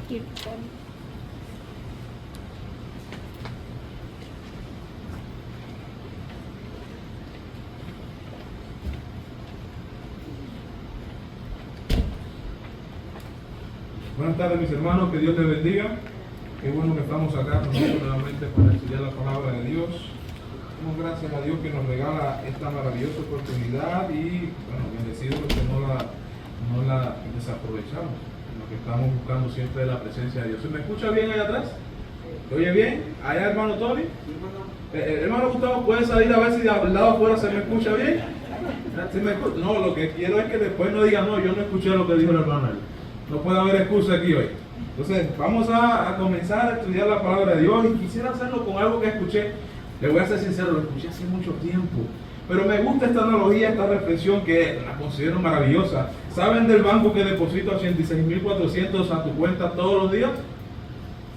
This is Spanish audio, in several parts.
Buenas tardes, mis hermanos, que Dios les bendiga. Qué bueno que estamos acá nosotros nuevamente para estudiar la palabra de Dios. Damos gracias a Dios que nos regala esta maravillosa oportunidad y, bueno, bendecidos los que no la desaprovechamos, en lo que estamos buscando siempre la presencia de Dios. ¿Se me escucha bien allá atrás? ¿Se oye bien? ¿Allá, hermano Tony? Hermano Gustavo, ¿puede salir a ver si del lado afuera se me escucha bien? No, lo que quiero es que después no digan, no, yo no escuché lo que dijo el hermano. No puede haber excusa aquí hoy. Entonces, vamos a comenzar a estudiar la palabra de Dios y quisiera hacerlo con algo que escuché. Le voy a ser sincero, lo escuché hace mucho tiempo. Pero me gusta esta analogía, esta reflexión que la considero maravillosa. ¿Saben del banco que deposita 86.400 a tu cuenta todos los días?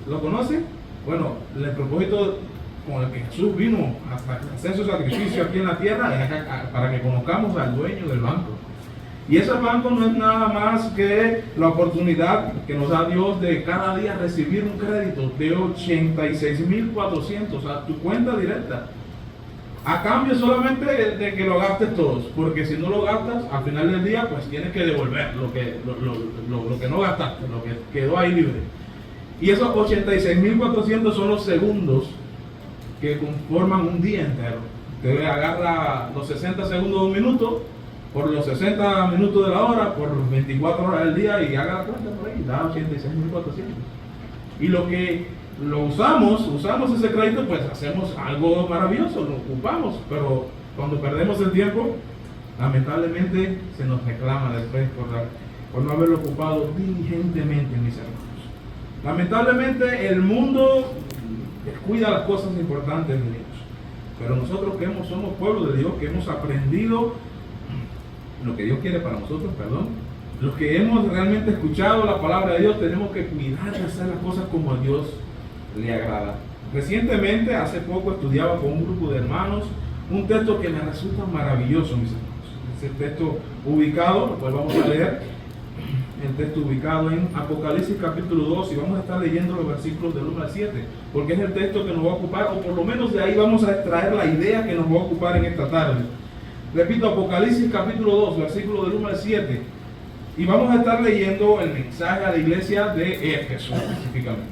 ¿Lo conocen? Bueno, el propósito con el que Jesús vino hasta hacer su sacrificio aquí en la tierra es para que conozcamos al dueño del banco. Y ese banco no es nada más que la oportunidad que nos da Dios de cada día recibir un crédito de 86.400 a tu cuenta directa. A cambio solamente de que lo gastes todos, porque si no lo gastas, al final del día, pues tienes que devolver lo que no gastaste, lo que quedó ahí libre. Y esos 86.400 son los segundos que conforman un día entero. Usted agarra los 60 segundos de un minuto, por los 60 minutos de la hora, por 24 horas del día y haga la cuenta por ahí, da 86.400. Y lo que lo usamos ese crédito, pues hacemos algo maravilloso, lo ocupamos, pero cuando perdemos el tiempo, lamentablemente se nos reclama después por no haberlo ocupado diligentemente, mis hermanos. Lamentablemente el mundo descuida las cosas importantes de Dios, pero nosotros que somos pueblo de Dios, que hemos aprendido lo que Dios quiere para nosotros, los que hemos realmente escuchado la palabra de Dios, tenemos que cuidar de hacer las cosas como a Dios le agrada. Recientemente, hace poco, estudiaba con un grupo de hermanos un texto que me resulta maravilloso, mis hermanos. Ese texto ubicado, pues vamos a leer el texto ubicado en Apocalipsis capítulo 2 y vamos a estar leyendo los versículos del 1 al 7, porque es el texto que nos va a ocupar, o por lo menos de ahí vamos a extraer la idea que nos va a ocupar en esta tarde. Repito, Apocalipsis capítulo 2, versículo del 1 al 7. Y vamos a estar leyendo el mensaje a la iglesia de Éfeso específicamente.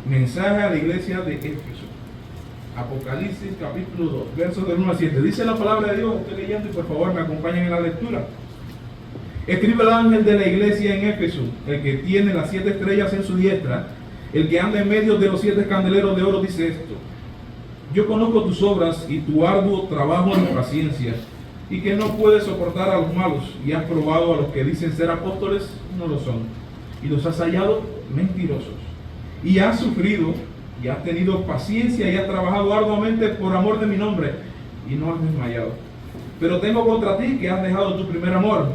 Mensaje a la iglesia de Éfeso. Apocalipsis capítulo 2, versos del 1 al 7. Dice la palabra de Dios, estoy leyendo y por favor me acompañen en la lectura. Escribe el ángel de la iglesia en Éfeso, el que tiene las 7 estrellas en su diestra, el que anda en medio de los 7 candeleros de oro, dice esto: yo conozco tus obras y tu arduo trabajo en paciencia, y que no puedes soportar a los malos, y has probado a los que dicen ser apóstoles y no lo son, y los has hallado mentirosos. Y has sufrido, y has tenido paciencia, y has trabajado arduamente por amor de mi nombre, y no has desmayado. Pero tengo contra ti que has dejado tu primer amor.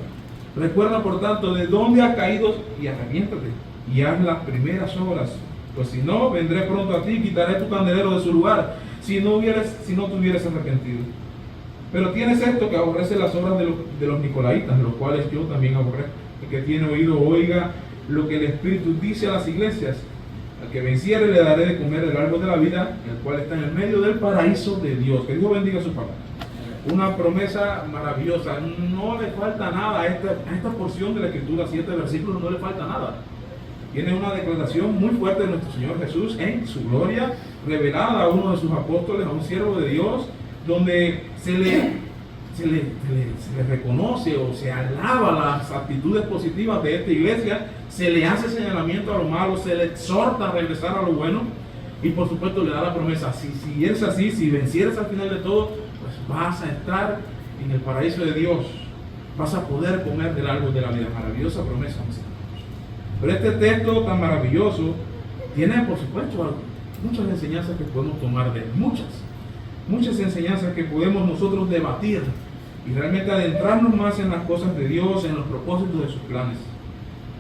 Recuerda, por tanto, de dónde has caído, y arrepiéntate, y haz las primeras obras. Pues si no, vendré pronto a ti y quitaré tu candelero de su lugar, si no te hubieras arrepentido. Pero tienes esto, que aborrece las obras de los nicolaitas, los cuales yo también aborrezco. El que tiene oído, oiga lo que el Espíritu dice a las iglesias. Al que venciere le daré de comer del árbol de la vida, el cual está en el medio del paraíso de Dios. Que Dios bendiga su palabra. Una promesa maravillosa. No le falta nada a esta porción de la Escritura, 7 versículos, no le falta nada. Tiene una declaración muy fuerte de nuestro Señor Jesús en su gloria, revelada a uno de sus apóstoles, a un siervo de Dios, donde se le reconoce o se alaba las actitudes positivas de esta iglesia, se le hace señalamiento a lo malo, se le exhorta a regresar a lo bueno, y por supuesto le da la promesa: si es así, si vencieres al final de todo, pues vas a estar en el paraíso de Dios, vas a poder comer del árbol de la vida. Maravillosa promesa, mis hermanos. Pero este texto tan maravilloso tiene, por supuesto, muchas enseñanzas que podemos tomar de él, muchas enseñanzas que podemos nosotros debatir y realmente adentrarnos más en las cosas de Dios, en los propósitos de sus planes.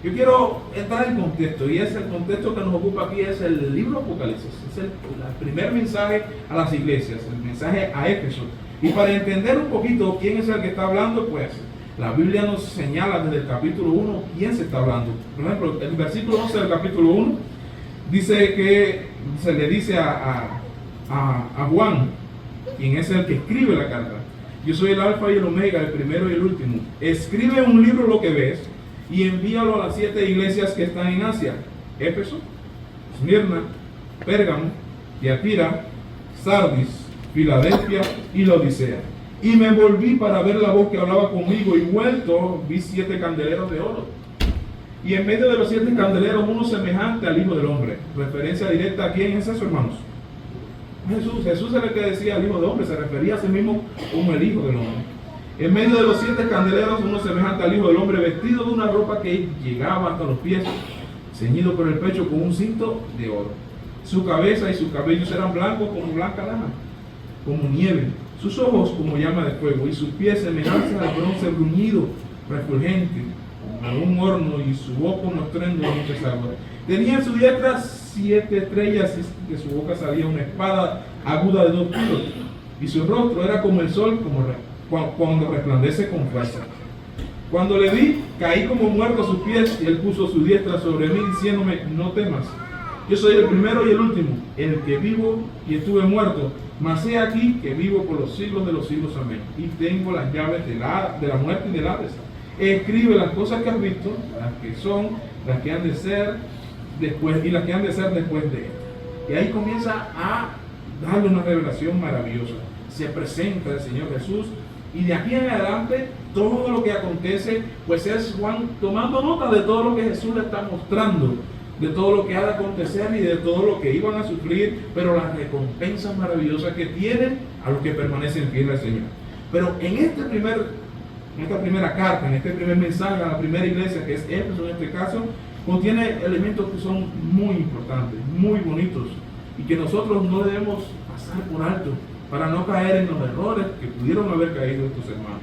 Yo quiero entrar en contexto, y es el contexto que nos ocupa aquí, es el libro Apocalipsis, es el primer mensaje a las iglesias, el mensaje a Éfeso. Y para entender un poquito quién es el que está hablando, pues La Biblia nos señala desde el capítulo 1 quién se está hablando. Por ejemplo, el versículo 11 del capítulo 1 dice que se le dice a Juan, quien es el que escribe la carta: yo soy el alfa y el omega, el primero y el último. Escribe en un libro lo que ves y envíalo a las 7 iglesias que están en Asia: Éfeso, Esmirna, Pérgamo, Tiatira, Sardis, Filadelfia y la Odisea. Y me volví para ver la voz que hablaba conmigo, y vuelto vi 7 candeleros de oro. Y en medio de los 7 candeleros uno semejante al Hijo del Hombre. Referencia directa a quién es eso, hermanos. Jesús. Jesús era el que decía al Hijo del Hombre, se refería a sí mismo como el Hijo del Hombre. En medio de los 7 candeleros uno semejante al Hijo del Hombre, vestido de una ropa que llegaba hasta los pies, ceñido por el pecho con un cinto de oro. Su cabeza y sus cabellos eran blancos como blanca lana, como nieve. Sus ojos como llama de fuego, y sus pies semejantes al bronce bruñido, refulgente, como un horno, y su boca como estruendo de muchas aguas. Tenía en su diestra 7 estrellas, y de su boca salía una espada aguda de 2 filos, y su rostro era como el sol, cuando resplandece con fuerza. Cuando le vi, caí como muerto a sus pies, y él puso su diestra sobre mí, diciéndome: no temas, yo soy el primero y el último, el que vivo y estuve muerto, mas he aquí que vivo por los siglos de los siglos. Amén. Y tengo las llaves de la muerte y del Hades. Escribe las cosas que has visto, las que son, las que han de ser después, y las que han de ser después de esto. Y ahí comienza a darle una revelación maravillosa. Se presenta el Señor Jesús, y de aquí en adelante todo lo que acontece, pues es Juan tomando nota de todo lo que Jesús le está mostrando, de todo lo que ha de acontecer y de todo lo que iban a sufrir, pero las recompensas maravillosas que tienen a los que permanecen fieles al Señor. Pero en esta primera carta, en este primer mensaje a la primera iglesia, que es Éfeso en este caso, contiene elementos que son muy importantes, muy bonitos, y que nosotros no debemos pasar por alto para no caer en los errores que pudieron haber caído estos hermanos.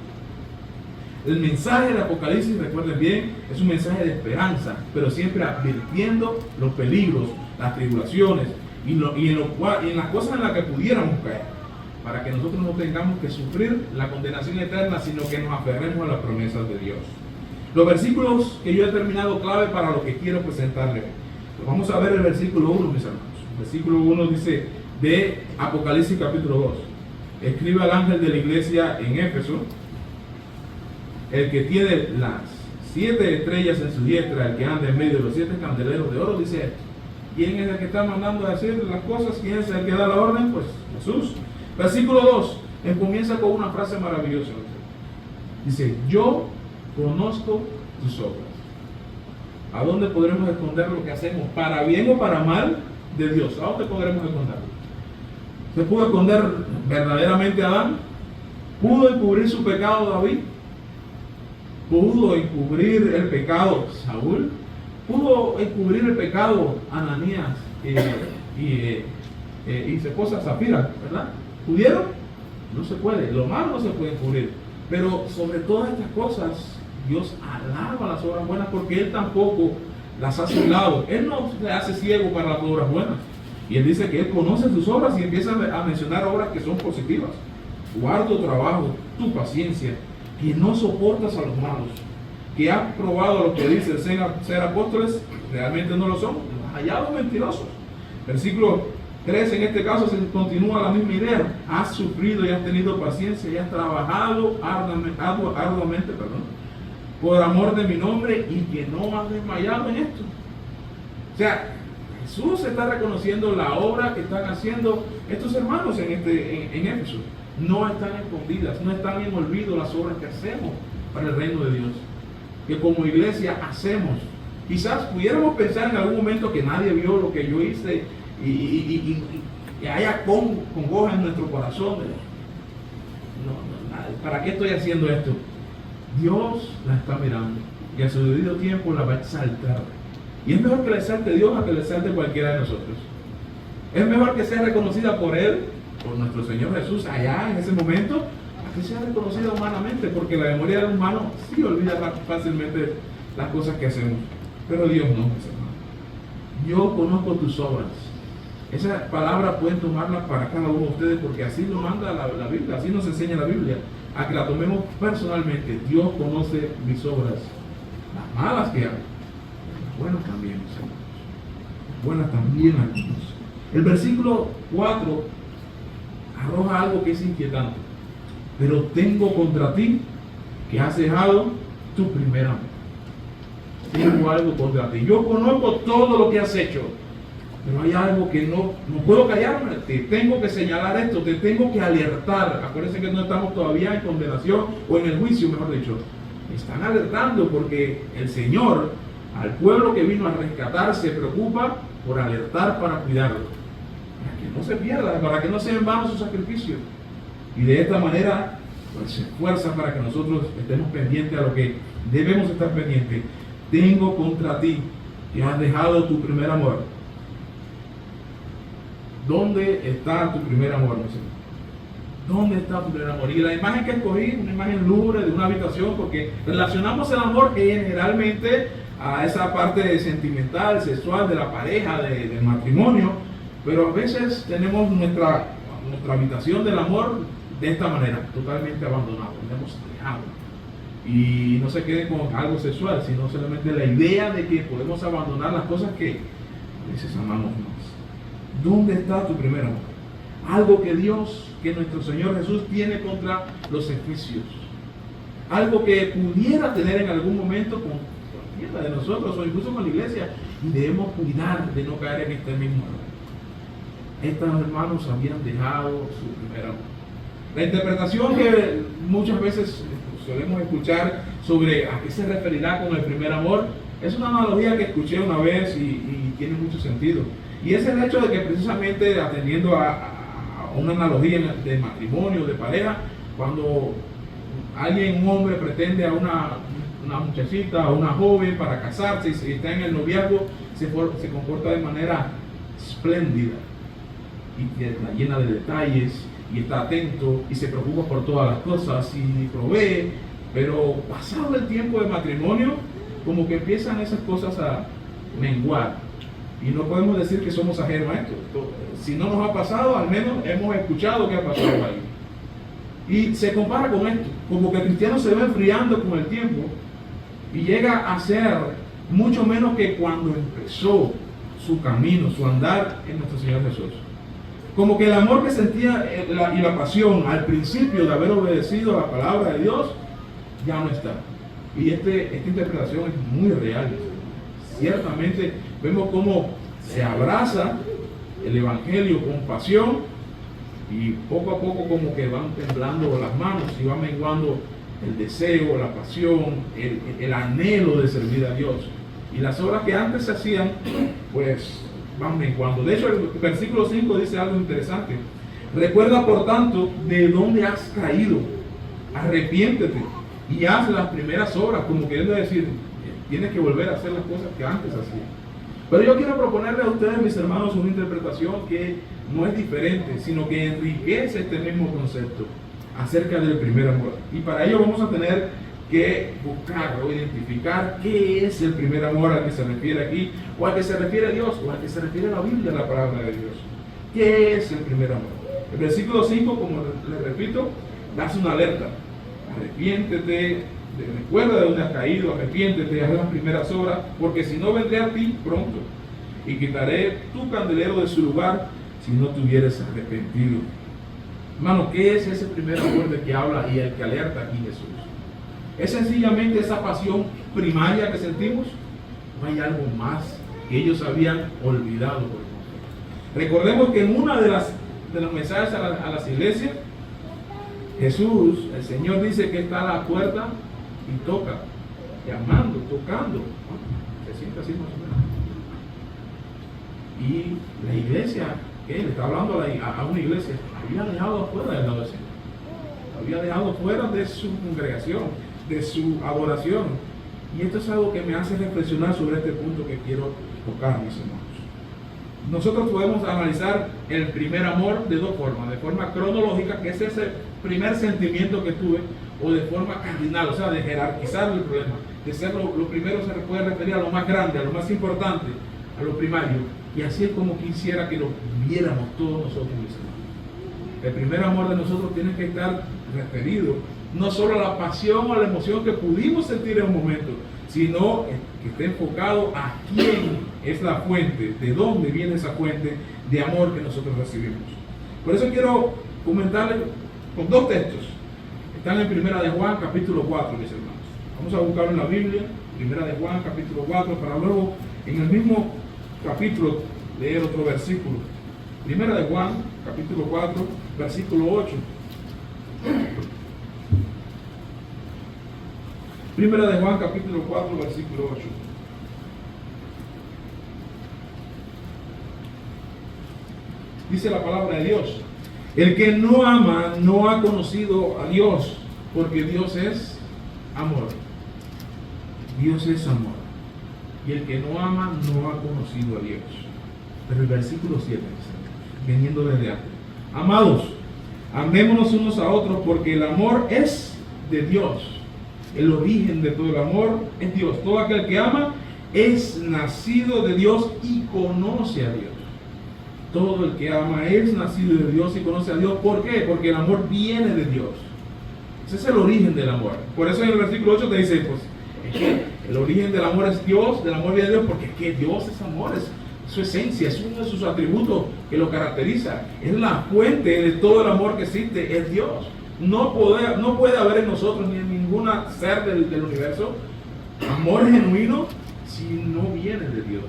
El mensaje del Apocalipsis, recuerden bien, es un mensaje de esperanza, pero siempre advirtiendo los peligros, las tribulaciones y en las cosas en las que pudiéramos caer, para que nosotros no tengamos que sufrir la condenación eterna, sino que nos aferremos a las promesas de Dios. Los versículos que yo he terminado clave para lo que quiero presentarles. Vamos a ver el versículo 1, mis hermanos. El versículo 1 dice de Apocalipsis capítulo 2: escribe al ángel de la iglesia en Éfeso, el que tiene las 7 estrellas en su diestra, el que anda en medio de los 7 candeleros de oro, dice esto. ¿Quién es el que está mandando a decir las cosas? ¿Quién es el que da la orden? Pues Jesús. Versículo 2, comienza con una frase maravillosa. Dice: yo conozco tus obras. ¿A dónde podremos esconder lo que hacemos, para bien o para mal, de Dios? ¿A dónde podremos esconderlo? ¿Se pudo esconder verdaderamente a Adán? ¿Pudo encubrir su pecado David? ¿Pudo encubrir el pecado Saúl? ¿Pudo encubrir el pecado Ananías y su esposa Zafira? ¿Verdad? ¿Pudieron? No se puede. Lo malo no se puede encubrir. Pero sobre todas estas cosas, Dios alaba las obras buenas, porque Él tampoco las hace a un lado. Él no se hace ciego para las obras buenas. Y Él dice que Él conoce sus obras y empieza a mencionar obras que son positivas. Tu arduo trabajo, tu paciencia, que no soportas a los malos, que has probado lo que dice ser apóstoles, realmente no lo son, hallados mentirosos. Versículo 3, en este caso se continúa la misma idea: has sufrido y has tenido paciencia y has trabajado arduamente, por amor de mi nombre, y que no has desmayado en esto. O sea, Jesús está reconociendo la obra que están haciendo estos hermanos en Éfeso. No están escondidas, no están en olvido las obras que hacemos para el reino de Dios, que como iglesia hacemos. Quizás pudiéramos pensar en algún momento que nadie vio lo que yo hice y haya congoja en nuestro corazón. ¿Para qué estoy haciendo esto? Dios la está mirando y a su debido tiempo la va a exaltar. Y es mejor que la exalte Dios a que la exalte cualquiera de nosotros. Es mejor que sea reconocida por Él, por nuestro Señor Jesús, allá en ese momento, a que sea reconocida humanamente, porque la memoria del humano sí olvida fácilmente las cosas que hacemos, pero Dios no, mis hermanos. Yo conozco tus obras. Esa palabra pueden tomarla para cada uno de ustedes, porque así lo manda la Biblia, así nos enseña la Biblia. a que la tomemos personalmente. Dios conoce mis obras, las malas que hago, las buenas también, mis hermanos. Buenas también las conoce. El versículo 4 arroja algo que es inquietante. Pero tengo contra ti que has dejado tu primer amor. Tengo algo contra ti. Yo conozco todo lo que has hecho, pero hay algo que no puedo callarme. Te tengo que señalar esto, te tengo que alertar. Acuérdense que no estamos todavía en condenación o en el juicio, mejor dicho. Están alertando porque el Señor, al pueblo que vino a rescatar, se preocupa por alertar para cuidarlo, para que no se pierda, para que no sea en vano su sacrificio. Y de esta manera pues, se esfuerza para que nosotros estemos pendientes a lo que debemos estar pendientes. Tengo contra ti que has dejado tu primer amor. ¿Dónde está tu primer amor, mi Señor? ¿Dónde está tu primer amor? Y la imagen que escogí, una imagen lúgubre de una habitación, porque relacionamos el amor generalmente a esa parte sentimental, sexual de la pareja, del matrimonio, pero a veces tenemos nuestra habitación del amor de esta manera, totalmente abandonada, la hemos dejado. Y no se quede con algo sexual, sino solamente la idea de que podemos abandonar las cosas que a veces amamos más. ¿Dónde está tu primer amor? Algo que Dios, que nuestro Señor Jesús tiene contra los efesios. Algo que pudiera tener en algún momento con cualquiera de nosotros o incluso con la iglesia. Y debemos cuidar de no caer en este mismo error. Estos hermanos habían dejado su primer amor. La interpretación que muchas veces solemos escuchar sobre a qué se referirá con el primer amor es una analogía que escuché una vez y tiene mucho sentido. Y es el hecho de que precisamente atendiendo a una analogía de matrimonio, de pareja, cuando un hombre pretende a una muchachita, a una joven para casarse y está en el noviazgo, se comporta de manera espléndida y está llena de detalles y está atento y se preocupa por todas las cosas y provee, pero pasado el tiempo de matrimonio, como que empiezan esas cosas a menguar. Y no podemos decir que somos ajenos a esto. Si no nos ha pasado, al menos hemos escuchado que ha pasado ahí. Y se compara con esto, como que el cristiano se va enfriando con el tiempo y llega a ser mucho menos que cuando empezó su camino, su andar en nuestro Señor Jesús. Como que el amor que sentía y la pasión al principio de haber obedecido a la palabra de Dios ya no está. Y esta interpretación es muy real. Ciertamente vemos cómo se abraza el Evangelio con pasión y poco a poco como que van temblando las manos y va menguando el deseo, la pasión, el anhelo de servir a Dios. Y las obras que antes se hacían, pues van menguando. De hecho, el versículo 5 dice algo interesante. Recuerda, por tanto, de dónde has caído. Arrepiéntete y haz las primeras obras, como queriendo decir, tienes que volver a hacer las cosas que antes hacías. Pero yo quiero proponerle a ustedes, mis hermanos, una interpretación que no es diferente, sino que enriquece este mismo concepto acerca del primer amor. Y para ello vamos a tener que buscar o identificar qué es el primer amor al que se refiere aquí, o al que se refiere Dios, o al que se refiere la Biblia, la palabra de Dios. ¿Qué es el primer amor? El versículo 5, como les repito, das una alerta. Arrepiéntete, recuerda de dónde has caído, arrepiéntete, haz las primeras obras, porque si no vendré a ti pronto y quitaré tu candelero de su lugar si no te hubieres arrepentido. Hermano, ¿qué es ese primer amor de que habla y el que alerta aquí Jesús? ¿Es sencillamente esa pasión primaria que sentimos? ¿O hay algo más que ellos habían olvidado por completo? Recordemos que en una de los mensajes a las iglesias, Jesús, el Señor, dice que está a la puerta y toca, llamando, tocando. Se siente así más o menos. Y la iglesia, que él está hablando a una iglesia, había dejado afuera del lado del Señor. Había dejado fuera de su congregación, de su adoración. Y esto es algo que me hace reflexionar sobre este punto que quiero tocar, mis hermanos. Nosotros podemos analizar el primer amor de dos formas: de forma cronológica, que es ese primer sentimiento que tuve, o de forma cardinal, o sea, de jerarquizar el problema, de ser lo primero. Se puede referir a lo más grande, a lo más importante, a lo primario, y así es como quisiera que lo viéramos todos nosotros, mis hermanos. El primer amor de nosotros tiene que estar referido no solo la pasión o la emoción que pudimos sentir en un momento, sino que esté enfocado a quién es la fuente, de dónde viene esa fuente de amor que nosotros recibimos. Por eso quiero comentarles con dos textos. Están en Primera de Juan, capítulo 4, mis hermanos. Vamos a buscarlo en la Biblia, Primera de Juan, capítulo 4, para luego en el mismo capítulo leer otro versículo. Primera de Juan, capítulo 4, versículo 8. Primera de Juan, capítulo 4, versículo 8. Dice la palabra de Dios: el que no ama no ha conocido a Dios, porque Dios es amor. Dios es amor. Y el que no ama no ha conocido a Dios. Pero el versículo 7 dice, veniendo desde antes: amados, amémonos unos a otros, porque el amor es de Dios. El origen de todo el amor es Dios. Todo aquel que ama es nacido de Dios y conoce a Dios. Todo el que ama es nacido de Dios y conoce a Dios. ¿Por qué? Porque el amor viene de Dios. Ese es el origen del amor. Por eso en el versículo 8 te dice, pues, es que el origen del amor es Dios, del amor viene de Dios, porque es que Dios es amor, es su esencia, es uno de sus atributos que lo caracteriza. Es la fuente de todo el amor que existe, es Dios. No puede haber en nosotros ni en ningún ser del universo amor genuino si no viene de Dios.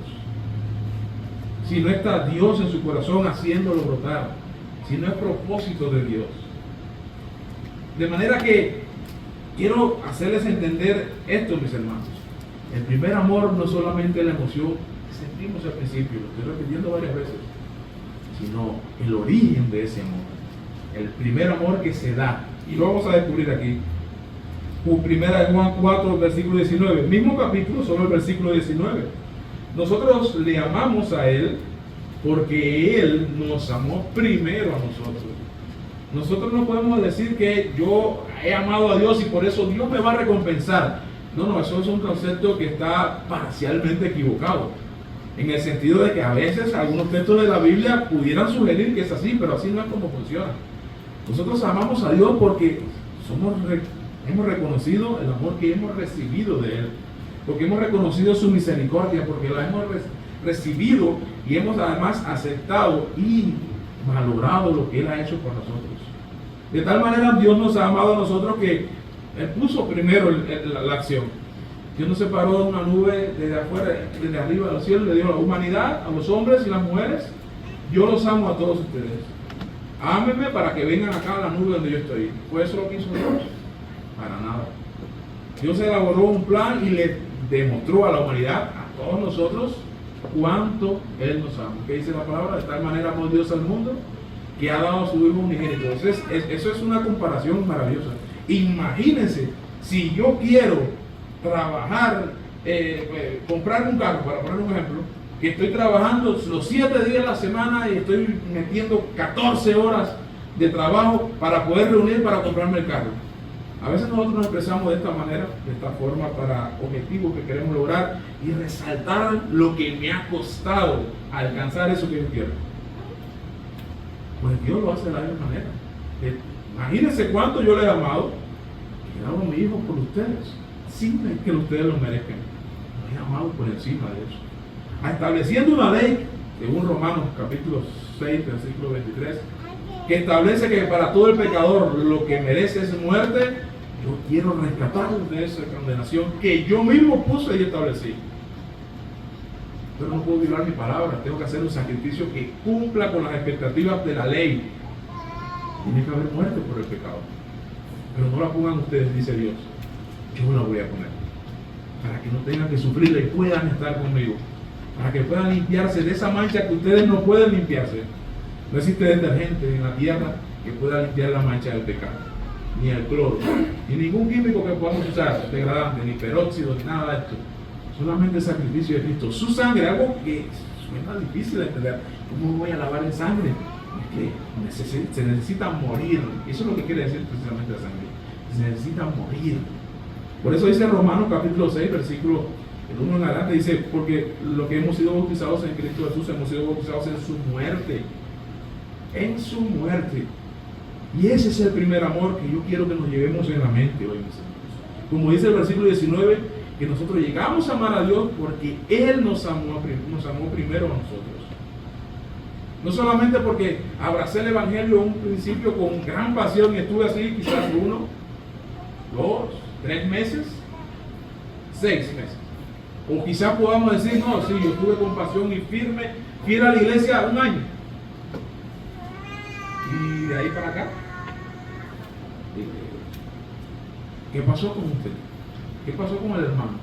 Si no está Dios en su corazón haciéndolo brotar, si no es propósito de Dios. De manera que quiero hacerles entender esto, mis hermanos. El primer amor no solamente la emoción que sentimos al principio, lo estoy repitiendo varias veces, sino el origen de ese amor. El primer amor que se da. Y lo vamos a descubrir aquí. Primera de Juan 4, versículo 19. Mismo capítulo, solo el versículo 19. Nosotros le amamos a Él porque Él nos amó primero a nosotros. Nosotros no podemos decir que yo he amado a Dios y por eso Dios me va a recompensar. No, eso es un concepto que está parcialmente equivocado. En el sentido de que a veces algunos textos de la Biblia pudieran sugerir que es así, pero así no es como funciona. Nosotros amamos a Dios porque hemos reconocido el amor que hemos recibido de Él. Porque hemos reconocido su misericordia, porque la hemos recibido y hemos además aceptado y valorado lo que Él ha hecho por nosotros. De tal manera Dios nos ha amado a nosotros que Él puso primero la acción. Dios nos separó de una nube desde afuera, desde arriba de los cielos, le dio a la humanidad, a los hombres y las mujeres. Yo los amo a todos ustedes. Ámenme para que vengan acá a la nube donde yo estoy. ¿Fue eso lo que hizo Dios? Para nada. Dios elaboró un plan y le demostró a la humanidad, a todos nosotros, cuánto Él nos ama. ¿Qué dice la palabra? De tal manera amó Dios al mundo que ha dado a su Hijo unigénito. Entonces, eso es una comparación maravillosa. Imagínense, si yo quiero trabajar, comprar un carro, para poner un ejemplo, que estoy trabajando los 7 días de la semana y estoy metiendo 14 horas de trabajo para poder reunir para comprarme el carro. A veces nosotros nos expresamos de esta manera, de esta forma, para objetivos que queremos lograr y resaltar lo que me ha costado alcanzar eso que yo quiero. Pues Dios lo hace de la misma manera. Imagínense cuánto yo le he amado, que he dado a mi Hijo por ustedes, sin que ustedes lo merezcan. Lo he amado por encima de eso. Estableciendo una ley, según Romanos capítulo 6, versículo 23, que establece que para todo el pecador lo que merece es muerte. Yo quiero rescatarlo de esa condenación que yo mismo puse y establecí. Pero no puedo violar mi palabra, tengo que hacer un sacrificio que cumpla con las expectativas de la ley. Tiene que haber muerte por el pecado. Pero no la pongan ustedes, dice Dios. Yo la voy a poner. Para que no tengan que sufrirla y puedan estar conmigo. Para que puedan limpiarse de esa mancha que ustedes no pueden limpiarse. No existe detergente en la tierra que pueda limpiar la mancha del pecado, ni el cloro, ni ningún químico que podamos usar, degradante, ni peróxido, ni nada de esto. Solamente el sacrificio de Cristo. Su sangre, algo que suena difícil de entender. ¿Cómo voy a lavar en sangre? Es que se necesita morir. Eso es lo que quiere decir precisamente la sangre. Se necesita morir. Por eso dice Romanos capítulo 6, versículo el 1 en adelante, dice, porque lo que hemos sido bautizados en Cristo Jesús, hemos sido bautizados en su muerte. En su muerte. Y ese es el primer amor que yo quiero que nos llevemos en la mente hoy, mis hermanos. Como dice el versículo 19, que nosotros llegamos a amar a Dios porque Él nos amó primero a nosotros. No solamente porque abracé el Evangelio en un principio con gran pasión y estuve así quizás 1, 2, 3 meses, 6 meses. O quizás podamos decir, no, sí, yo estuve con pasión y firme, fiel a la iglesia 1 año. Y de ahí para acá, ¿qué pasó con usted? ¿Qué pasó con el hermano?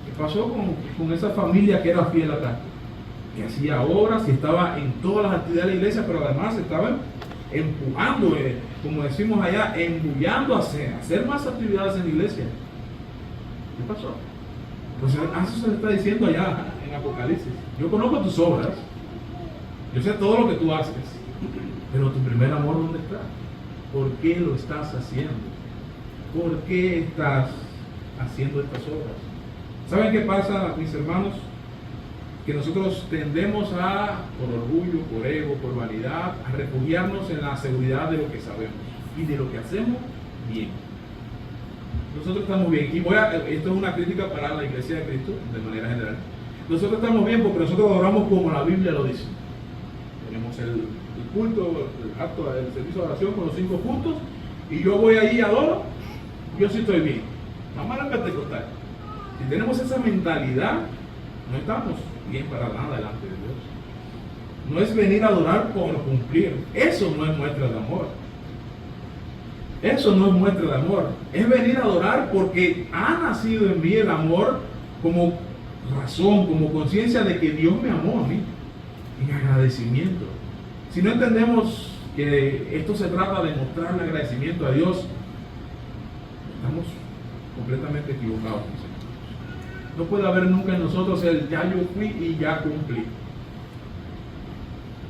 ¿Qué pasó con esa familia que era fiel acá? Que hacía obras y estaba en todas las actividades de la iglesia, pero además estaba empujando, como decimos allá, embullando a hacer más actividades en la iglesia. ¿Qué pasó? Pues eso se le está diciendo allá en Apocalipsis. Yo conozco tus obras, yo sé todo lo que tú haces, pero tu primer amor, ¿dónde está? ¿Por qué lo estás haciendo? ¿Por qué estás haciendo estas obras? ¿Saben qué pasa, mis hermanos? Que nosotros tendemos por orgullo, por ego, por vanidad, a refugiarnos en la seguridad de lo que sabemos y de lo que hacemos bien. Nosotros estamos bien, y esto es una crítica para la Iglesia de Cristo de manera general. Nosotros estamos bien porque nosotros adoramos como la Biblia lo dice. Tenemos el culto, el servicio de oración con los 5 puntos, y yo voy ahí y adoro, yo sí estoy bien. Vamos a la pentecostal. Si tenemos esa mentalidad, no estamos bien para nada delante de Dios. No es venir a adorar por cumplir. Eso no es muestra de amor. Eso no es muestra de amor. Es venir a adorar porque ha nacido en mí el amor como razón, como conciencia de que Dios me amó a mí. En agradecimiento. Si no entendemos que esto se trata de mostrarle agradecimiento a Dios, estamos completamente equivocados. No puede haber nunca en nosotros el ya yo fui y ya cumplí.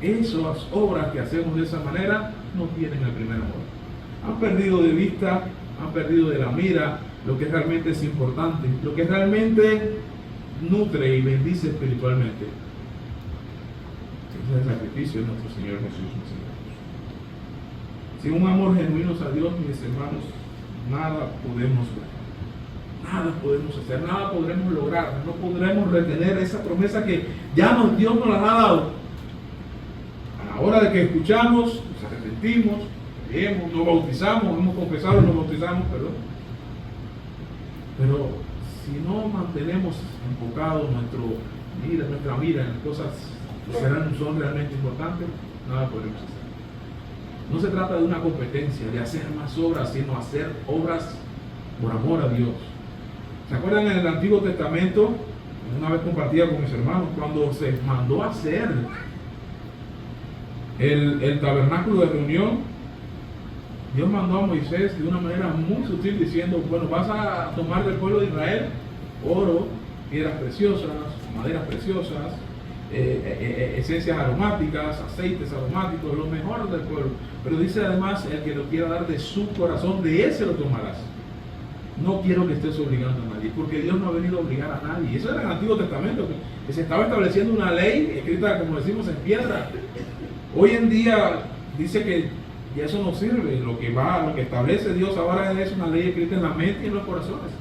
Esas obras que hacemos de esa manera no tienen el primer amor. Han perdido de vista, han perdido de la mira lo que realmente es importante, lo que realmente nutre y bendice espiritualmente. Ese es el sacrificio de nuestro Señor Jesús. Sin un amor genuino a Dios, mis hermanos, nada podemos ver. Nada podemos hacer, nada podremos lograr, no podremos retener esa promesa que ya Dios nos la ha dado. A la hora de que escuchamos, nos arrepentimos, creemos, nos bautizamos, hemos confesado y nos bautizamos, perdón. Pero si no mantenemos enfocado nuestra mira en cosas que son realmente importantes, nada podremos hacer. No se trata de una competencia, de hacer más obras, sino hacer obras por amor a Dios. ¿Se acuerdan en el Antiguo Testamento? Una vez compartía con mis hermanos, cuando se mandó a hacer el tabernáculo de reunión, Dios mandó a Moisés de una manera muy sutil diciendo, bueno, vas a tomar del pueblo de Israel oro, piedras preciosas, maderas preciosas, esencias aromáticas, aceites aromáticos, lo mejor del pueblo. Pero dice además, el que lo quiera dar de su corazón, de ese lo tomarás. No quiero que estés obligando a nadie, porque Dios no ha venido a obligar a nadie. Eso era en el Antiguo Testamento, que se estaba estableciendo una ley escrita, como decimos, en piedra. Hoy en día dice que ya eso no sirve. Lo que establece Dios ahora es una ley escrita en la mente y en los corazones.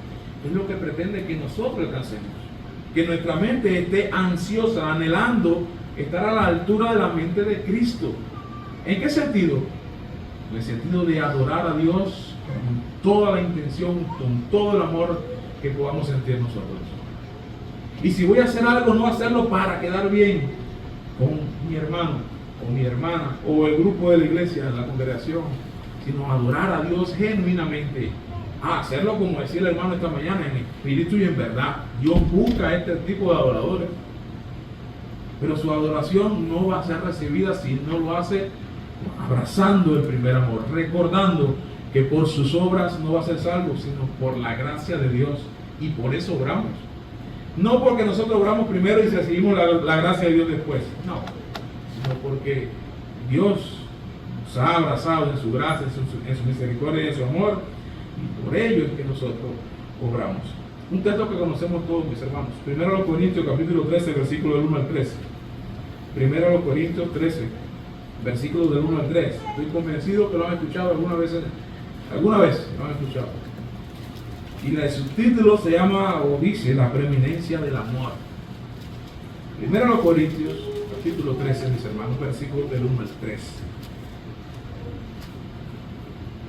Es lo que pretende que nosotros alcancemos. Que nuestra mente esté ansiosa, anhelando estar a la altura de la mente de Cristo. ¿En qué sentido? En el sentido de adorar a Dios con toda la intención, con todo el amor que podamos sentir nosotros. Y si voy a hacer algo, no hacerlo para quedar bien con mi hermano o mi hermana o el grupo de la iglesia, la congregación, sino adorar a Dios genuinamente. Hacerlo como decía el hermano esta mañana, en espíritu y en verdad. Dios busca a este tipo de adoradores, pero su adoración no va a ser recibida si no lo hace abrazando el primer amor, recordando que por sus obras no va a ser salvo, sino por la gracia de Dios, y por eso obramos. No porque nosotros obramos primero y recibimos la gracia de Dios después, no, sino porque Dios nos ha abrazado en su gracia, en su misericordia y en su amor, y por ello es que nosotros obramos. Un texto que conocemos todos, mis hermanos. 1 Corintios capítulo 13, versículo del 1 al 13. 1 Corintios 13, versículos del 1 al 3. Estoy convencido que lo han escuchado alguna vez lo han escuchado. Y el subtítulo se llama, o dice, la preeminencia del amor. Primero a los Corintios, capítulo 13, mis hermanos, versículos del 1 al 3.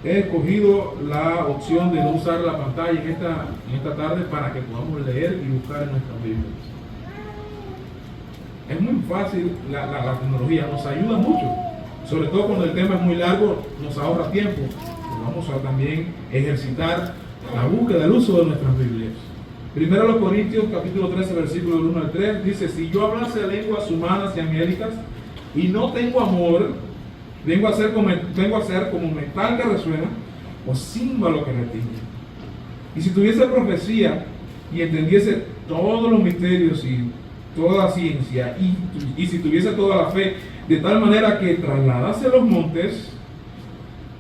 He escogido la opción de no usar la pantalla en esta tarde para que podamos leer y buscar en nuestras Biblias. Es muy fácil, la tecnología nos ayuda mucho, sobre todo cuando el tema es muy largo, nos ahorra tiempo. Vamos a también ejercitar la búsqueda, el uso de nuestras Biblias. Primero a los Corintios, capítulo 13, versículo del 1 al 3, dice: si yo hablase lenguas humanas y angélicas y no tengo amor, vengo a ser como metal que resuena o címbalo que retiñe. Y si tuviese profecía y entendiese todos los misterios y toda ciencia, y si tuviese toda la fe, de tal manera que trasladase los montes,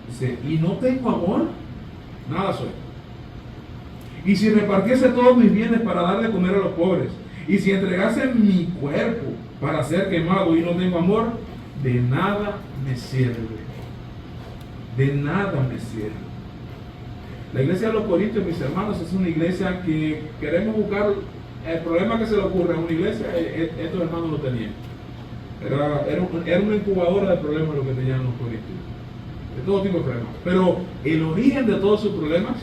dice, y no tengo amor, nada soy. Y si repartiese todos mis bienes para dar de comer a los pobres, y si entregase mi cuerpo para ser quemado y no tengo amor, de nada me sirve. De nada me sirve. La iglesia de los Corintios, mis hermanos, es una iglesia que queremos buscar. El problema que se le ocurre a una iglesia, estos hermanos lo tenían. Era una incubadora de problemas lo que tenían los Corintios. De todo tipo de problemas. Pero el origen de todos sus problemas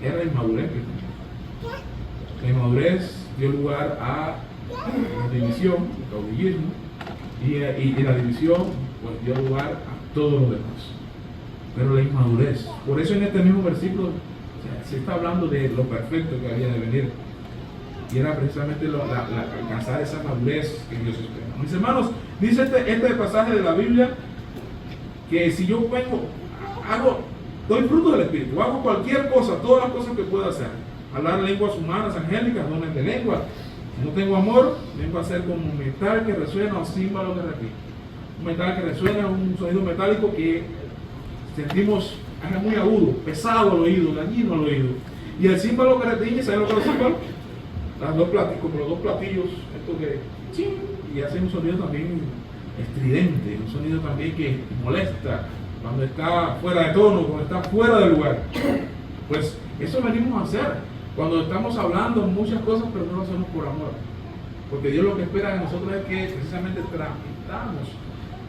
era la inmadurez que tenían. La inmadurez dio lugar a la división, el caudillismo, y la división pues dio lugar a todo lo demás. Pero la inmadurez. Por eso en este mismo versículo se está hablando de lo perfecto que había de venir. Y era precisamente alcanzar esa madurez que Dios espera. Mis hermanos, dice este pasaje de la Biblia que si yo doy fruto del Espíritu, hago cualquier cosa, todas las cosas que pueda hacer, hablar lenguas humanas, angélicas, dones de lengua, si no tengo amor, vengo a ser como un metal que resuena o címbalo que repite. Un metal que resuena, un sonido metálico que sentimos es muy agudo, pesado al oído, dañino al oído. Y el címbalo que retiñe, ¿saben lo que es el címbalo? Como los dos platillos, esto que ¡ching! Y hace un sonido también estridente, un sonido también que molesta cuando está fuera de tono, cuando está fuera de lugar. Pues eso venimos a hacer cuando estamos hablando muchas cosas, pero no lo hacemos por amor. Porque Dios lo que espera de nosotros es que precisamente transmitamos,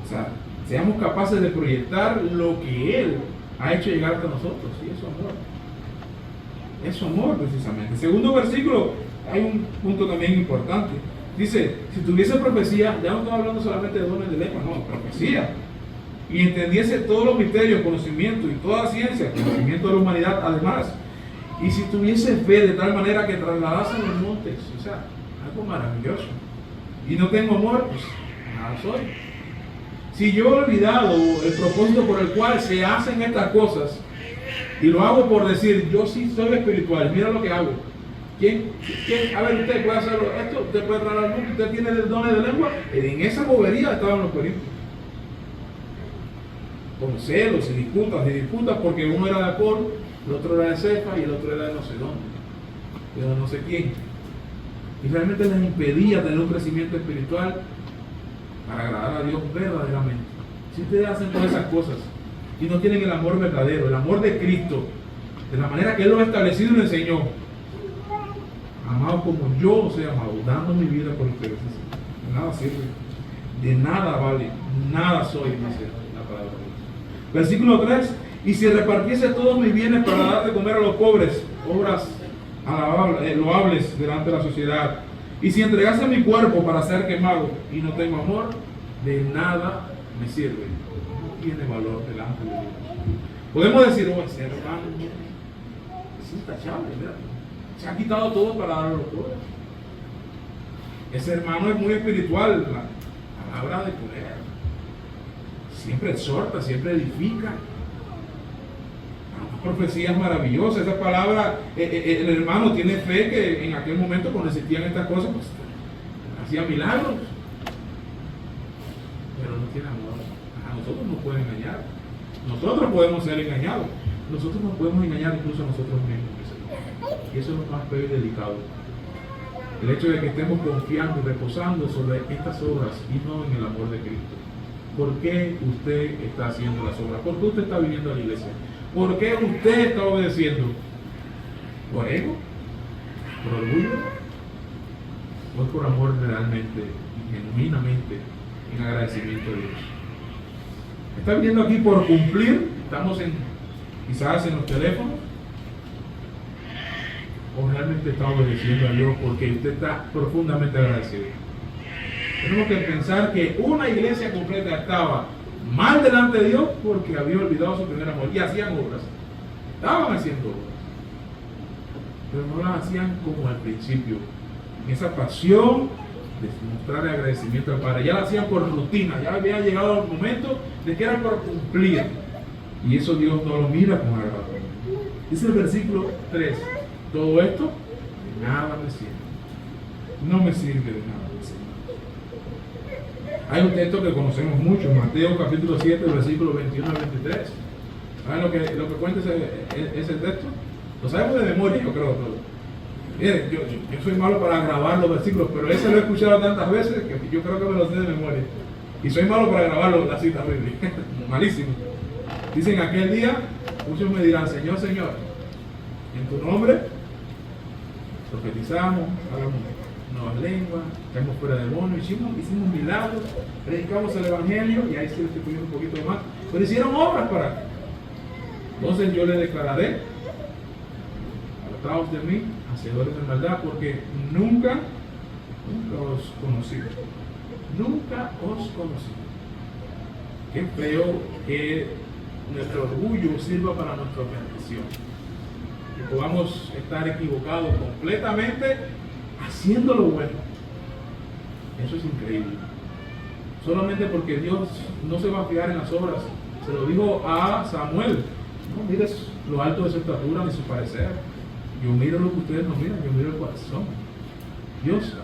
o sea, seamos capaces de proyectar lo que Él ha hecho llegar hasta nosotros. Y eso es amor. Es amor precisamente. Segundo versículo, hay un punto también importante. Dice, si tuviese profecía, ya no estamos hablando solamente de dones de lengua, no, profecía. Y entendiese todos los misterios, conocimiento y toda ciencia, conocimiento de la humanidad además. Y si tuviese fe de tal manera que trasladasen los montes, o sea, algo maravilloso. Y no tengo amor, pues nada soy. Si yo he olvidado el propósito por el cual se hacen estas cosas, y lo hago por decir, yo sí soy espiritual, mira lo que hago. A ver, usted puede hacerlo, esto, usted puede traer al mundo, usted tiene el dones de lengua. En esa bobería estaban los corintios. Con celos y disputas, porque uno era de Apolo, el otro era de Cefa y el otro era de no sé dónde, de no sé quién. Y realmente les impedía tener un crecimiento espiritual para agradar a Dios verdaderamente. Si ustedes hacen todas esas cosas y no tienen el amor verdadero, el amor de Cristo, de la manera que Él lo ha establecido y lo enseñó, amado como yo soy amado, dando mi vida por ustedes, de nada sirve, de nada vale, nada soy, dice la palabra de Dios. Versículo 3, y si repartiese todos mis bienes para dar de comer a los pobres, obras loables delante de la sociedad, y si entregase mi cuerpo para ser quemado y no tengo amor, de nada me sirve, no tiene valor delante de Dios. Podemos decir, oh, ese hermano es intachable, ¿verdad? Se ha quitado todo para dar a los pobres. Ese hermano es muy espiritual, la palabra de poder. Siempre exhorta, siempre edifica. Unas profecías maravillosas. Esa palabra, el hermano tiene fe que en aquel momento cuando existían estas cosas, pues hacía milagros. Pero no tiene amor. A nosotros nos pueden engañar. Nosotros podemos ser engañados. Nosotros nos podemos engañar incluso a nosotros mismos. Y eso es lo más feo y delicado. El hecho de que estemos confiando y reposando sobre estas obras y no en el amor de Cristo. ¿Por qué usted está haciendo las obras? ¿Por qué usted está viniendo a la iglesia? ¿Por qué usted está obedeciendo? ¿Por ego? ¿Por orgullo? ¿O es por amor realmente y genuinamente en agradecimiento a Dios? ¿Está viniendo aquí por cumplir? ¿Estamos quizás en los teléfonos? ¿O realmente está obedeciendo a Dios porque usted está profundamente agradecido? Tenemos que pensar que una iglesia completa estaba mal delante de Dios porque había olvidado su primer amor y hacían obras. Estaban haciendo obras, pero no las hacían como al principio, en esa pasión de mostrarle agradecimiento al Padre. Ya la hacían por rutina, ya había llegado el momento de que era por cumplir, y eso Dios no lo mira con agrado. Dice el versículo 3: todo esto de nada me sirve, no me sirve de nada. Hay un texto que conocemos mucho, Mateo capítulo 7, versículos 21 al 23. ¿Saben lo que cuenta ese texto? Lo sabemos de memoria, yo creo todo. Miren, yo soy malo para grabar los versículos, pero ese lo he escuchado tantas veces que yo creo que me lo sé de memoria. Y soy malo para grabar las citas bíblicas. Malísimo. Dicen aquel día, muchos me dirán: Señor, Señor, en tu nombre profetizamos, hablamos nuevas lenguas, echamos fuera demonios, hicimos milagros, predicamos el evangelio, y ahí sí le estoy poniendo un poquito más, pero hicieron obras para mí. Entonces yo le declararé: apartaos de mí, hacedores de maldad, porque nunca os conocí. Nunca os conocí. Qué feo que nuestro orgullo sirva para nuestra perdición, que podamos estar equivocados completamente haciendo lo bueno. Eso es increíble. Solamente porque Dios no se va a fijar en las obras. Se lo dijo a Samuel: no mires lo alto de su estatura ni su parecer, yo miro lo que ustedes no miran, yo miro el corazón. Dios,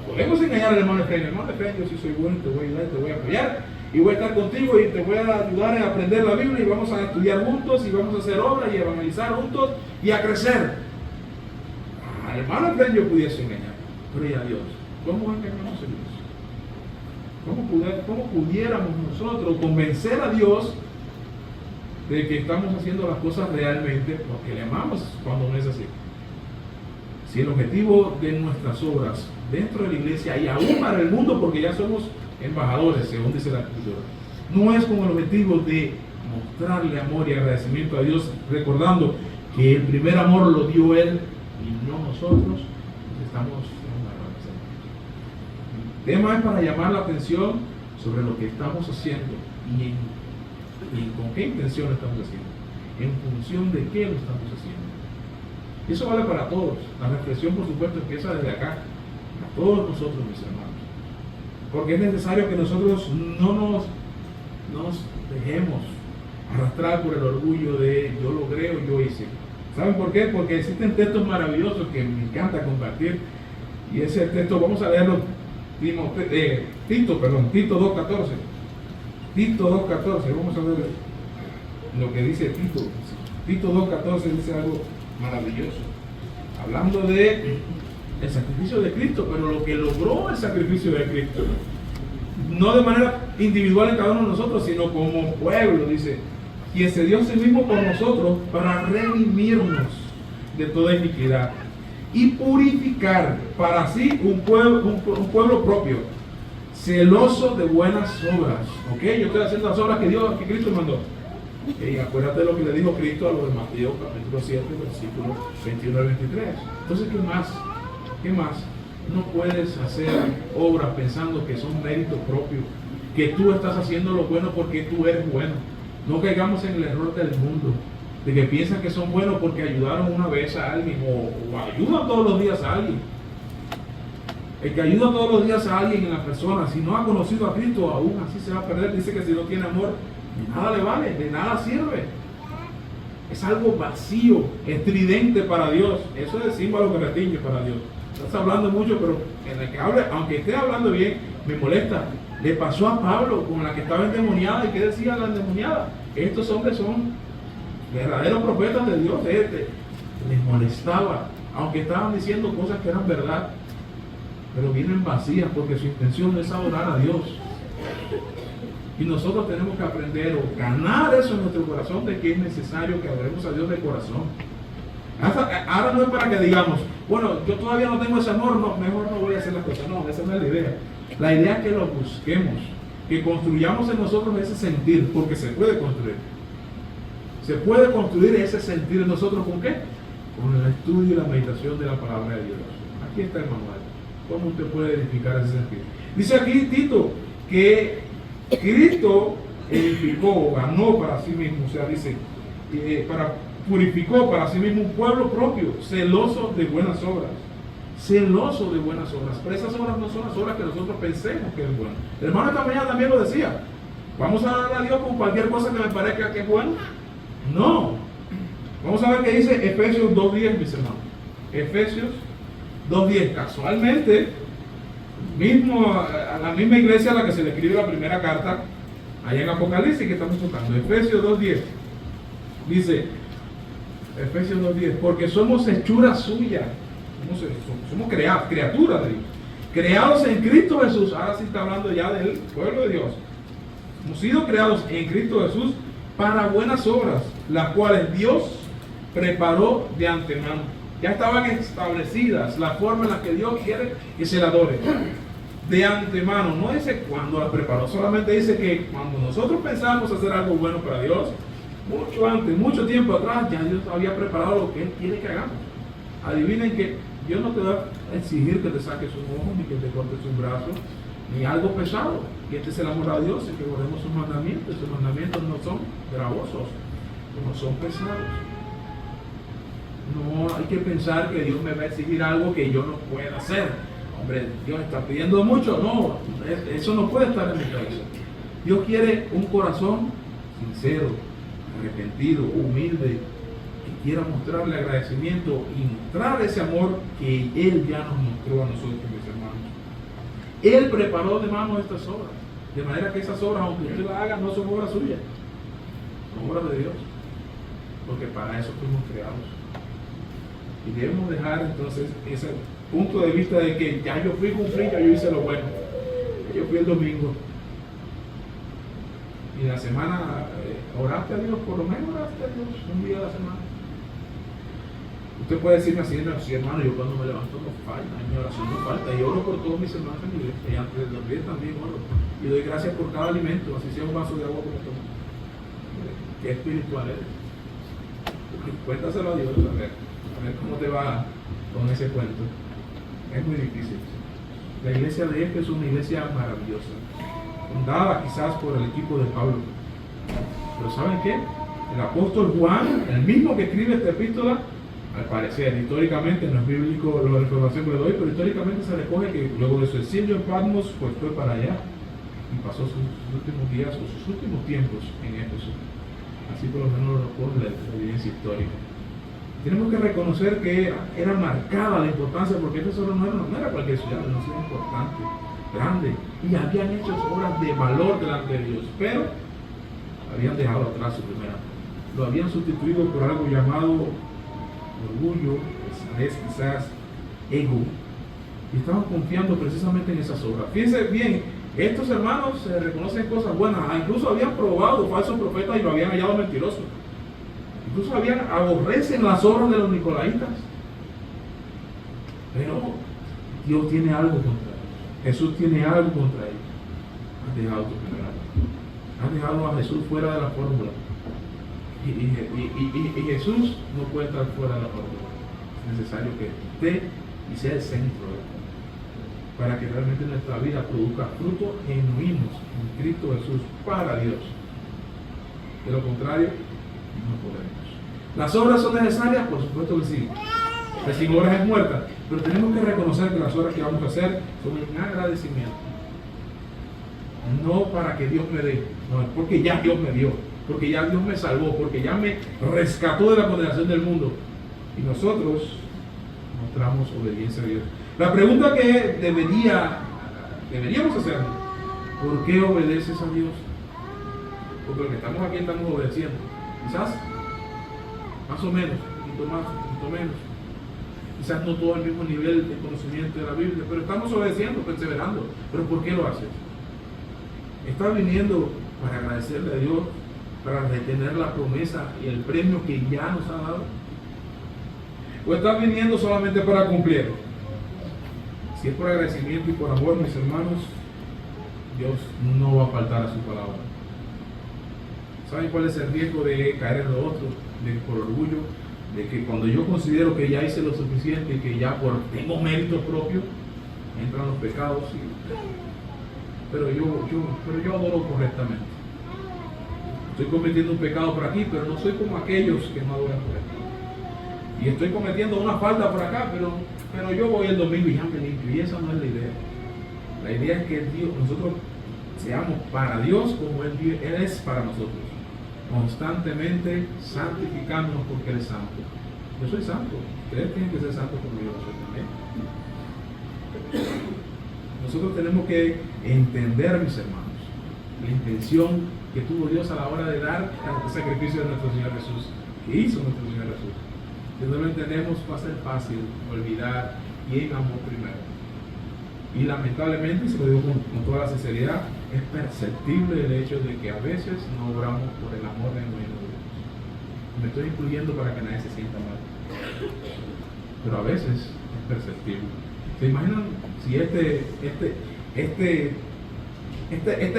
podemos engañar al hermano Efraín: hermano Efraín, yo sí soy bueno, te voy a ayudar, te voy a apoyar y voy a estar contigo y te voy a ayudar a aprender la Biblia, y vamos a estudiar juntos y vamos a hacer obras y evangelizar juntos y a crecer. Al hermano Efraín yo pudiese engañar, pero ¿y a Dios? ¿Cómo engañamos a Dios? ¿Cómo pudiéramos nosotros convencer a Dios de que estamos haciendo las cosas realmente porque le amamos, cuando no es así? Si el objetivo de nuestras obras dentro de la iglesia y aún para el mundo, porque ya somos embajadores, según dice la Escritura, no es con el objetivo de mostrarle amor y agradecimiento a Dios, recordando que el primer amor lo dio Él y no nosotros, estamos en una gran decepción. El tema es para llamar la atención sobre lo que estamos haciendo y con qué intención lo estamos haciendo, en función de qué lo estamos haciendo. Y eso vale para todos. La reflexión, por supuesto, empieza desde acá, a todos nosotros, mis hermanos, porque es necesario que nosotros no nos dejemos arrastrar por el orgullo de yo logré o yo hice. ¿Saben por qué? Porque existen textos maravillosos que me encanta compartir, y ese texto vamos a leerlo, Tito 2.14. Tito 2.14, vamos a ver lo que dice Tito. Tito 2.14 dice algo maravilloso, hablando de el sacrificio de Cristo, pero lo que logró el sacrificio de Cristo, no de manera individual en cada uno de nosotros, sino como pueblo. Dice: quien se dio a sí mismo por nosotros para redimirnos de toda iniquidad y purificar para sí un pueblo propio, celoso de buenas obras. ¿Ok? Yo estoy haciendo las obras que Cristo mandó. Y acuérdate de lo que le dijo Cristo a los de Mateo capítulo 7, versículos 21 al 23. Entonces, ¿qué más? ¿Qué más? No puedes hacer obras pensando que son mérito propio, que tú estás haciendo lo bueno porque tú eres bueno. No caigamos en el error del mundo, de que piensan que son buenos porque ayudaron una vez a alguien o ayudan todos los días a alguien. El que ayuda todos los días a alguien en la persona, si no ha conocido a Cristo, aún así se va a perder. Dice que si no tiene amor, de nada le vale, de nada sirve. Es algo vacío, estridente para Dios. Eso es símbolo que retiñe para Dios. Estás hablando mucho, pero en el que hable, aunque esté hablando bien, me molesta. Le pasó a Pablo con la que estaba endemoniada. ¿Y qué decía la endemoniada? Estos hombres son verdaderos profetas de Dios. Les molestaba, aunque estaban diciendo cosas que eran verdad, pero vienen vacías porque su intención no es adorar a Dios. Y nosotros tenemos que aprender o ganar eso en nuestro corazón, de que es necesario que adoremos a Dios de corazón. Ahora no es para que digamos, bueno, yo todavía no tengo ese amor, no, mejor no voy a hacer las cosas. No, esa no es la idea. La idea es que lo busquemos, que construyamos en nosotros ese sentir, porque se puede construir. Se puede construir ese sentir en nosotros, ¿con qué? Con el estudio y la meditación de la palabra de Dios. Aquí está el manual. ¿Cómo usted puede edificar ese sentir? Dice aquí Tito que Cristo edificó, ganó para sí mismo, o sea, dice, purificó para sí mismo un pueblo propio, celoso de buenas obras. Celoso de buenas obras. Pero esas obras no son las obras que nosotros pensemos que es bueno. El hermano esta mañana también lo decía. ¿Vamos a dar a Dios con cualquier cosa que me parezca que es bueno? No. Vamos a ver qué dice Efesios 2:10, mis hermanos. Efesios 2:10. Casualmente, a la misma iglesia a la que se le escribe la primera carta, allá en Apocalipsis que estamos tocando. Efesios 2:10. Dice, Efesios 2:10, porque somos hechura suya. Somos criaturas de Dios, creados en Cristo Jesús. Ahora sí está hablando ya del pueblo de Dios. Hemos sido creados en Cristo Jesús para buenas obras, las cuales Dios preparó de antemano. Ya estaban establecidas la forma en la que Dios quiere que se le adore. De antemano, no dice cuándo las preparó, solamente dice que cuando nosotros pensamos hacer algo bueno para Dios, mucho antes, mucho tiempo atrás, ya Dios había preparado lo que Él quiere que hagamos. Adivinen que Dios no te va a exigir que te saques un ojo, ni que te cortes un brazo, ni algo pesado. Y este es el amor a Dios, y que guardemos sus mandamientos. Sus mandamientos no son gravosos, no son pesados. No hay que pensar que Dios me va a exigir algo que yo no pueda hacer. Hombre, Dios está pidiendo mucho. No, eso no puede estar en mi cabeza. Dios quiere un corazón sincero, arrepentido, humilde, que quiera mostrarle agradecimiento y mostrar ese amor que Él ya nos mostró a nosotros, mis hermanos. Él preparó de mano estas obras, de manera que esas obras, aunque usted las haga, no son obras suyas, son obras de Dios, porque para eso fuimos creados. Y debemos dejar entonces ese punto de vista de que ya yo fui cumplir, ya yo hice lo bueno, yo fui el domingo. Y en la semana, oraste a Dios, por lo menos oraste a Dios un día a la semana. Usted puede decirme así, no, sí, hermano, yo cuando me levanto no falta, mi oración no falta, y oro por todos mis hermanos en mi iglesia, y antes de dormir también oro, y doy gracias por cada alimento, así sea un vaso de agua como tomo. Qué espiritual eres. Cuéntaselo a Dios, a ver cómo te va con ese cuento. Es muy difícil. La iglesia de Éfeso es una iglesia maravillosa, fundada quizás por el equipo de Pablo. Pero ¿saben qué? El apóstol Juan, el mismo que escribe esta epístola, al parecer, históricamente, no es bíblico la información que le doy, pero históricamente se recoge que luego de su exilio en Patmos, pues fue para allá y pasó sus últimos días o sus últimos tiempos en Éfeso. Así por lo menos lo recoge la evidencia histórica. Tenemos que reconocer que era marcada la importancia, porque Éfeso no era cualquier ciudad, era una ciudad importante, grande, y habían hecho obras de valor delante de Dios, pero habían dejado atrás su primera. Lo habían sustituido por algo llamado orgullo, pesadez, quizás ego, y estaban confiando precisamente en esas obras. Fíjense bien, estos hermanos reconocen cosas buenas, incluso habían probado falsos profetas y lo habían hallado mentiroso. Incluso aborrecen las obras de los nicolaitas. Pero Dios tiene algo contra ellos. Jesús tiene algo contra ellos. Has dejado tu primer amor. Has dejado a Jesús fuera de la fórmula. Y Jesús no puede estar fuera de la fórmula. Es necesario que esté y sea el centro de él, para que realmente nuestra vida produzca frutos genuinos en Cristo Jesús para Dios. De lo contrario, no podemos. ¿Las obras son necesarias? Por supuesto que sí. Que sin obras es muerta. Pero tenemos que reconocer que las obras que vamos a hacer son en agradecimiento. No para que Dios me dé, no, es porque ya Dios me dio, porque ya Dios me salvó, porque ya me rescató de la condenación del mundo. Y nosotros mostramos obediencia a Dios. La pregunta que deberíamos hacer: ¿por qué obedeces a Dios? Porque los que estamos aquí estamos obedeciendo. Quizás más o menos, un poquito más, un poquito menos. Quizás no todo al mismo nivel de conocimiento de la Biblia, pero estamos obedeciendo, perseverando. ¿Pero por qué lo haces? Estás viniendo para agradecerle a Dios, para retener la promesa y el premio que ya nos ha dado? ¿O estás viniendo solamente para cumplir? Si es por agradecimiento y por amor, mis hermanos, Dios no va a faltar a su palabra. ¿Saben cuál es el riesgo de caer en lo otro? De por orgullo, de que cuando yo considero que ya hice lo suficiente y que ya tengo mérito propio, entran los pecados. Pero yo adoro correctamente. Estoy cometiendo un pecado por aquí, pero no soy como aquellos que no adoran correctamente. Y estoy cometiendo una falta por acá, pero yo voy el domingo y ya me limpio. Y esa no es la idea. La idea es que nosotros seamos para Dios como Él es para nosotros. Constantemente santificándonos porque Él es santo. Yo soy santo. Ustedes tienen que ser santos como yo soy también. Nosotros tenemos que entender, mis hermanos, la intención que tuvo Dios a la hora de dar el sacrificio de nuestro Señor Jesús, que hizo nuestro Señor Jesús. Si no lo entendemos, va a ser fácil olvidar quién amó primero. Y lamentablemente, y se lo digo con toda la sinceridad, es perceptible el hecho de que a veces no obramos por el amor genuino de Dios. Me estoy incluyendo para que nadie se sienta mal. Pero a veces es perceptible. ¿Se imaginan si este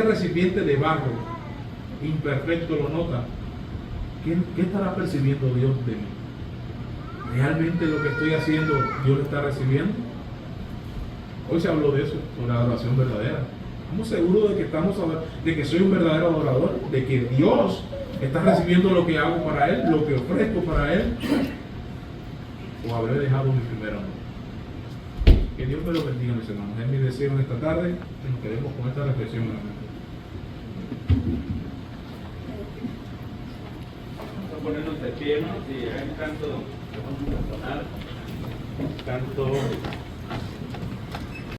recipiente de barro imperfecto lo nota? ¿Qué estará percibiendo Dios de mí? ¿Realmente lo que estoy haciendo Dios lo está recibiendo? Hoy se habló de eso, sobre la adoración verdadera. ¿Estamos seguros de que soy un verdadero adorador? ¿De que Dios está recibiendo lo que hago para Él, lo que ofrezco para Él? ¿O habré dejado mi primer amor? Que Dios me lo bendiga, mis hermanos. Es mi deseo en esta tarde que nos quedemos con esta reflexión en la mente. Vamos a ponernos de pie, hermanos, y hay un canto que vamos a cantar. Canto